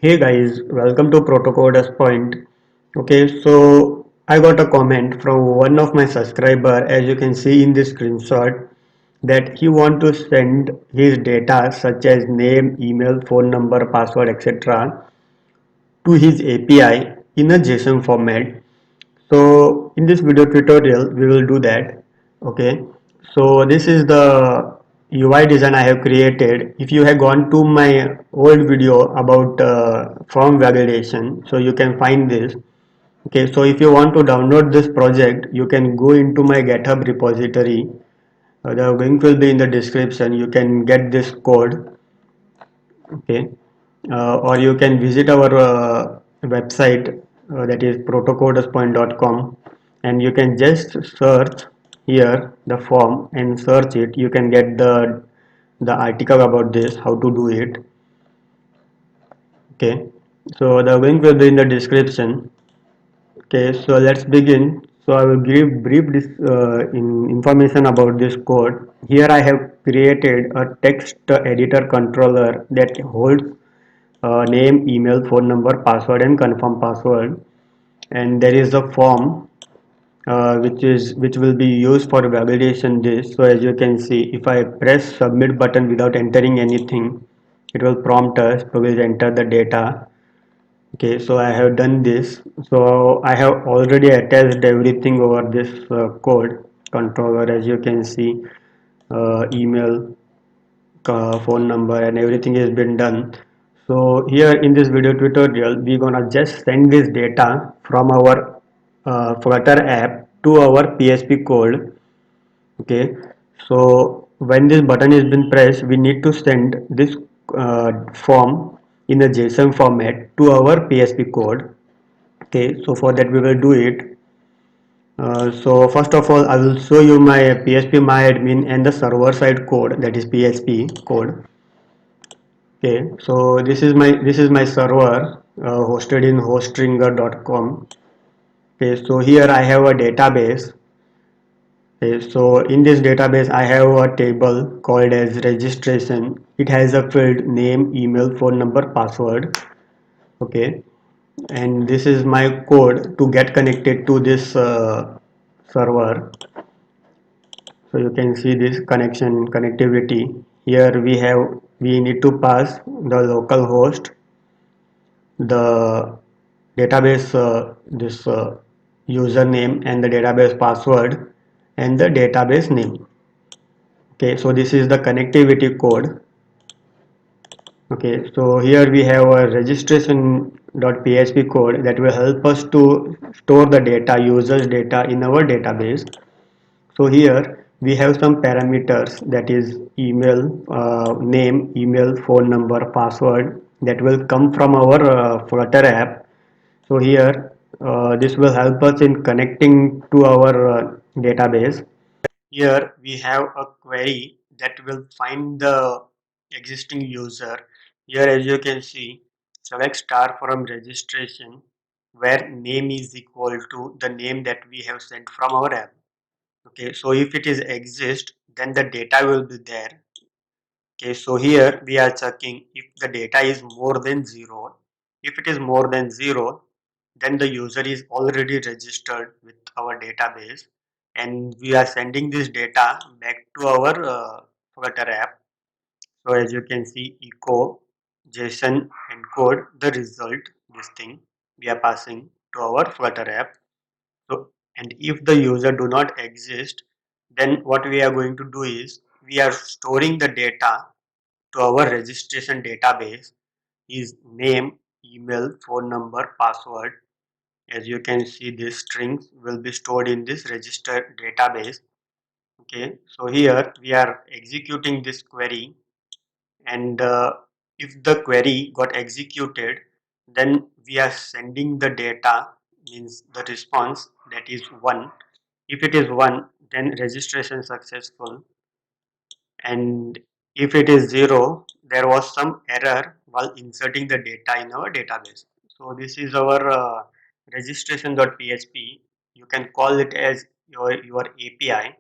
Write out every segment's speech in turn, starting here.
Hey guys, welcome to Protocoders Point. Okay, so I got a comment from one of my subscriber, as you can see in this screenshot, that he want to send his data such as name, email, phone number, password, etc. to his API in a JSON format. So in this video tutorial, we will do that. Okay, so this is the UI design I have created. If you have gone to my old video about form validation, so you can find this. Okay, so if you want to download this project, you can go into my GitHub repository. The link will be in the description. You can get this code. Okay, or you can visit our website, that is protocoderspoint.com, and you can just search here the form and search it. You can get the article about this, how to do it. Okay, so the link will be in the description. Okay, so let's begin. So I will give brief information about this code. Here I have created a text editor controller that holds name, email, phone number, password, and confirm password. And there is a form which will be used for validation this. So as you can see, if I press submit button without entering anything, it will prompt us to please enter the data. Okay, so I have done this. So I have already attached everything over this code controller. As you can see, email, phone number, and everything has been done. So here in this video tutorial, we're gonna just send this data from our Flutter app to our PHP code. Okay, so when this button has been pressed, we need to send this form in a JSON format to our PHP code. Okay, so for that we will do it. So first of all, I will show you my PHP myadmin and the server side code, that is PHP code. Okay, so this is my server hosted in hostringer.com. Okay, so here I have a database. Okay, so in this database I have a table called as registration. It has a field name, email, phone number, password. Okay, and this is my code to get connected to this server. So you can see this connection connectivity. Here we need to pass the local host, the database, this username and the database password, and the database name. Okay, so this is the connectivity code. Okay, so here we have a registration.php code that will help us to store the data, users data in our database. So here we have some parameters, that is email, name, email, phone number, password, that will come from our Flutter app. So here this will help us in connecting to our database. Here we have a query that will find the existing user. Here as you can see, select star from registration where name is equal to the name that we have sent from our app. Okay, so if it is exist, then the data will be there. Okay, so here we are checking if the data is more than 0. If it is more than 0, then the user is already registered with our database, and we are sending this data back to our Flutter app. So as you can see, echo JSON encode the result, this thing we are passing to our Flutter app. So, and if the user do not exist, then what we are going to do is we are storing the data to our registration database, is name, email, phone number, password. As you can see, these strings will be stored in this register database. Okay, so here we are executing this query, and if the query got executed, then we are sending the data, means the response, that is 1. If it is 1, then registration successful, and if it is 0, there was some error while inserting the data in our database. So this is our registration.php. You can call it as your API.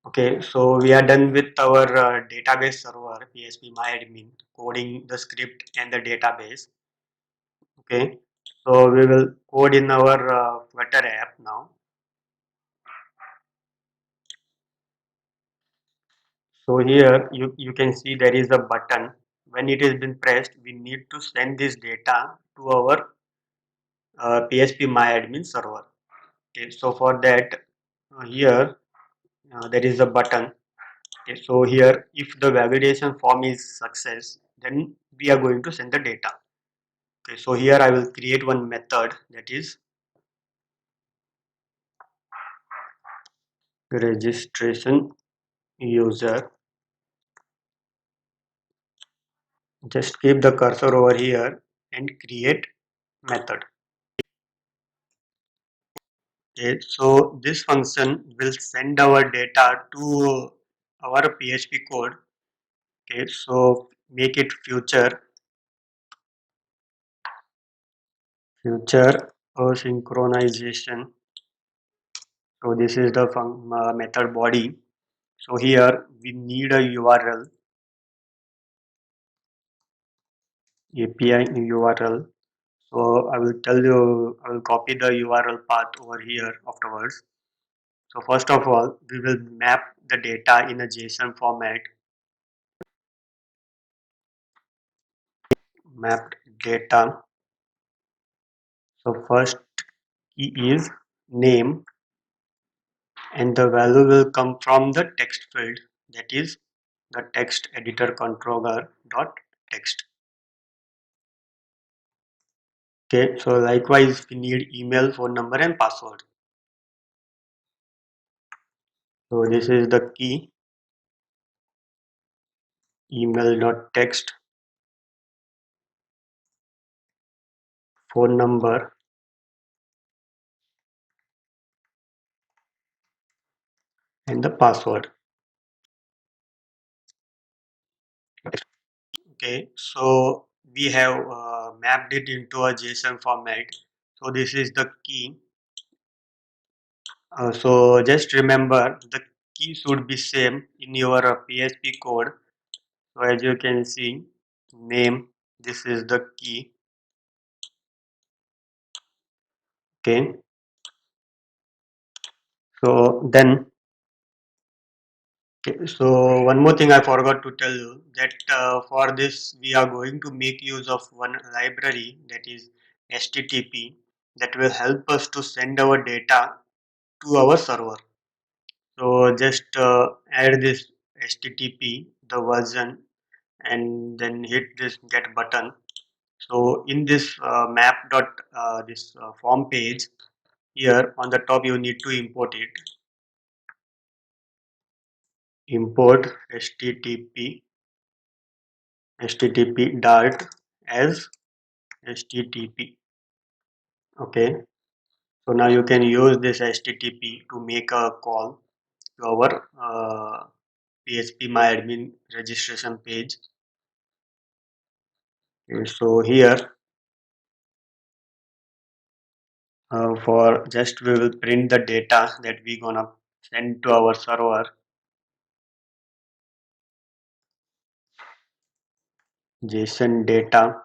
Okay, so we are done with our database server, PHP coding the script and the database. Okay, so we will code in our Flutter app now. So here you can see there is a button. When it has been pressed, we need to send this data to our PHP server. Okay, so for that, here there is a button. Okay, so here if the validation form is success, then we are going to send the data. Okay, so here I will create one method, that is registration user. Just keep the cursor over here and create method. Okay, so this function will send our data to our PHP code. Okay, so make it future synchronization. So this is the method body. So here we need a URL, API URL. So I will tell you, I will copy the URL path over here afterwards. So first of all, we will map the data in a JSON format. Mapped data. So first key is name, and the value will come from the text field, that is the text editor controller dot text. Okay, so likewise we need email, phone number and password. So this is the key, email dot text, phone number and the password. Okay, so we have mapped it into a JSON format. So this is the key. So just remember the key should be same in your PHP code. So as you can see, name, this is the key. Okay, so then, okay, so one more thing I forgot to tell you, that for this we are going to make use of one library, that is HTTP, that will help us to send our data to our server. So just add this HTTP, the version, and then hit this get button. So in this map dot this form page, here on the top you need to import it. Import HTTP dart as HTTP. Okay. So now you can use this HTTP to make a call to our PHP registration page. Okay, so here for just we will print the data that we gonna send to our server. JSON data,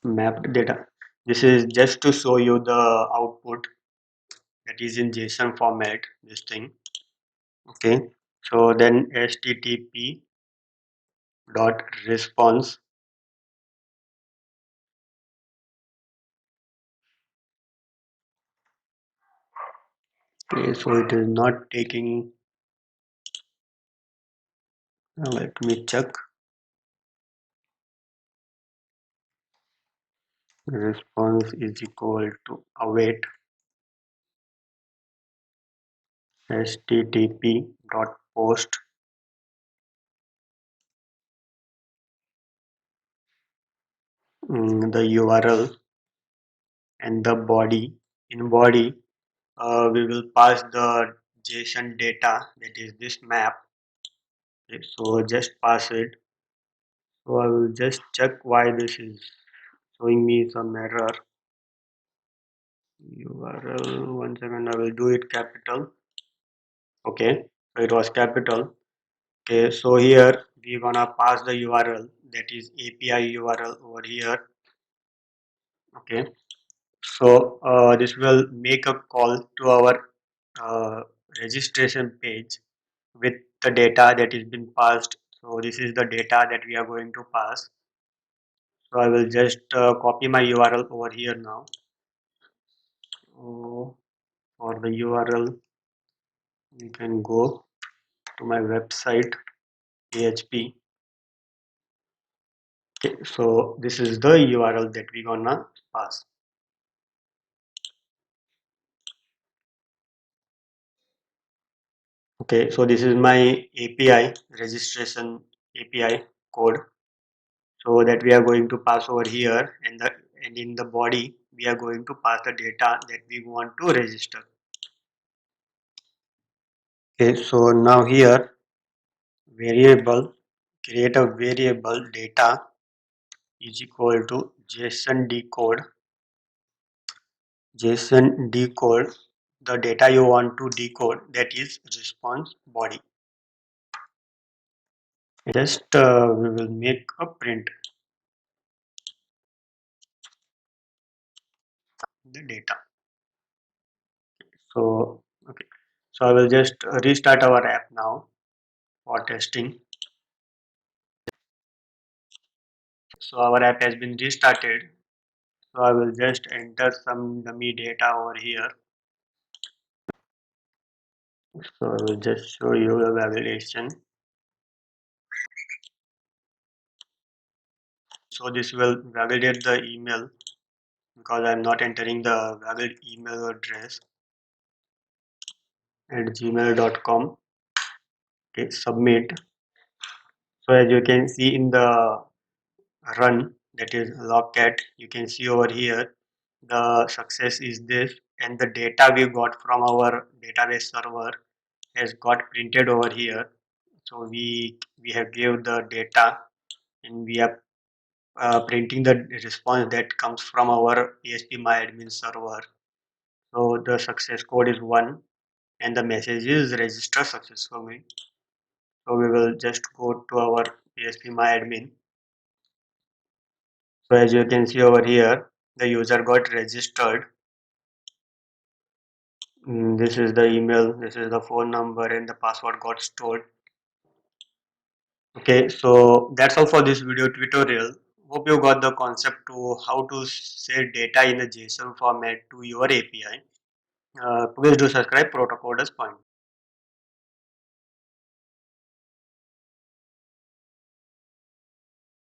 mapped data. This is just to show you the output that is in JSON format, this thing. Okay, so then HTTP dot response. Okay, so it is not taking, let me check. Response is equal to await HTTP dot post, the URL and the body. In body, we will pass the JSON data, that is this map. Okay, so just pass it. So I will just check why this is showing me some error. URL, 1 second, I will do it capital. Okay, so it was capital. Okay, so here we're gonna pass the URL, that is API URL over here. Okay, so this will make a call to our uh, registration page with the data that is been passed. So this is the data that we are going to pass. So I will just copy my URL over here now. So for the URL, you can go to my website PHP. Okay, so this is the URL that we gonna pass. Okay, so this is my API registration API code. So that we are going to pass over here, and in the body we are going to pass the data that we want to register. Okay, so now here variable, create a variable data is equal to JSON decode the data you want to decode, that is response body. Just we will make a print the data. So okay, so I will just restart our app now for testing. So our app has been restarted. So I will just enter some dummy data over here. So I will just show you the validation. So this will validate the email because I'm not entering the valid email address at gmail.com. Okay, submit. So as you can see in the run, that is logcat, you can see over here the success is this, and the data we got from our database server has got printed over here. So we have gave the data, and we are printing the response that comes from our PHP server. So the success code is 1 and the message is register successfully. So we will just go to our PHP So as you can see over here, the user got registered. This is the email, this is the phone number, and the password got stored. Okay, so that's all for this video tutorial. Hope you got the concept to how to set data in a JSON format to your API. Please do subscribe Protocoders Point.